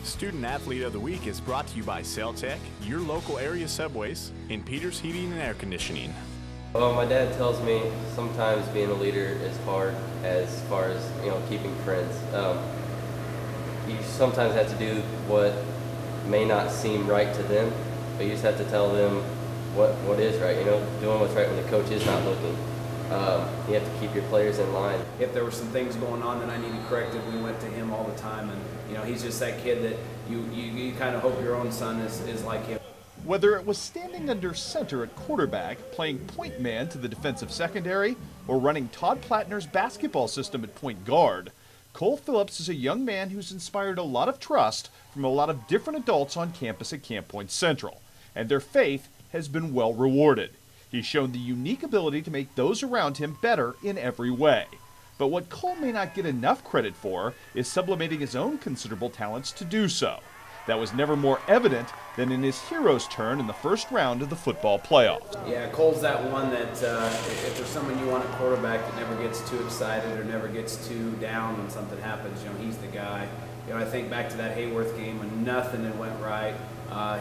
Student Athlete of the Week is brought to you by Sailtech, your local area subways, and Peters Heating and Air Conditioning. Well, my dad tells me sometimes being a leader is hard as far as, keeping friends. You sometimes have to do what may not seem right to them, but you just have to tell them what is right, doing what's right when the coach is not looking. You have to keep your players in line. If there were some things going on that I needed corrected, we went to him all the time, and he's just that kid that you kind of hope your own son is like him. Whether it was standing under center at quarterback, playing point man to the defensive secondary, or running Todd Plattner's basketball system at point guard, Cole Phillips is a young man who's inspired a lot of trust from a lot of different adults on campus at Camp Point Central, and their faith has been well rewarded. He's shown the unique ability to make those around him better in every way. But what Cole may not get enough credit for is sublimating his own considerable talents to do so. That was never more evident than in his hero's turn in the first round of the football playoffs. Yeah, Cole's that one that if there's someone you want at quarterback that never gets too excited or never gets too down when something happens, he's the guy. I think back to that Hayworth game when nothing had went right.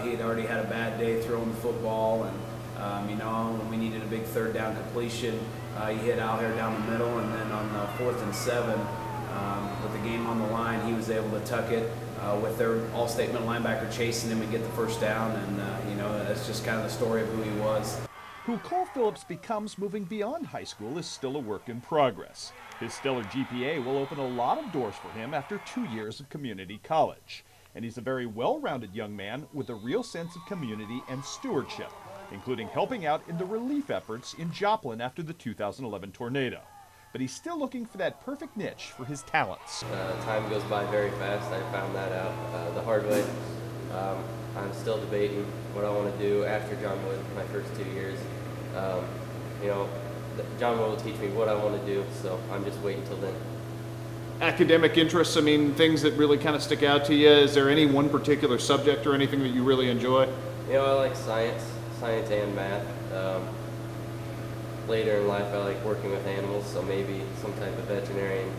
He had already had a bad day throwing the football, and when we needed a big third down completion, he hit out here down the middle, and then on the 4th and 7, with the game on the line, he was able to tuck it with their all-state middle linebacker chasing him and get the first down, and that's just kind of the story of who he was. Who Cole Phillips becomes moving beyond high school is still a work in progress. His stellar GPA will open a lot of doors for him after 2 years of community college. And he's a very well-rounded young man with a real sense of community and stewardship, including helping out in the relief efforts in Joplin after the 2011 tornado. But he's still looking for that perfect niche for his talents. Time goes by very fast. I found that out the hard way. I'm still debating what I want to do after John Wood, my first 2 years. John Wood will teach me what I want to do, so I'm just waiting till then. Academic interests, things that really kind of stick out to you. Is there any one particular subject or anything that you really enjoy? I like science and math. Later in life, I like working with animals, so maybe some type of veterinarian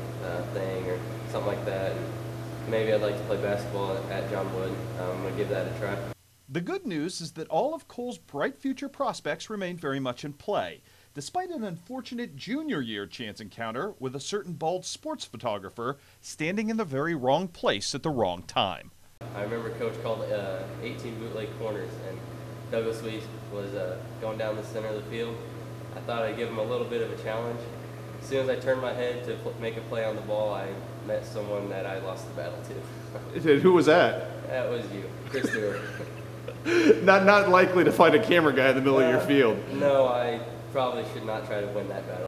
thing or something like that. And maybe I'd like to play basketball at John Wood. I'm going to give that a try. The good news is that all of Cole's bright future prospects remain very much in play, despite an unfortunate junior year chance encounter with a certain bald sports photographer standing in the very wrong place at the wrong time. I remember Coach called 18 bootleg corners, and Douglas Weiss was going down the center of the field. I thought I'd give him a little bit of a challenge. As soon as I turned my head to make a play on the ball, I met someone that I lost the battle to. Who was that? That was you, Chris Stewart. Not likely to find a camera guy in the middle of your field. No, I probably should not try to win that battle.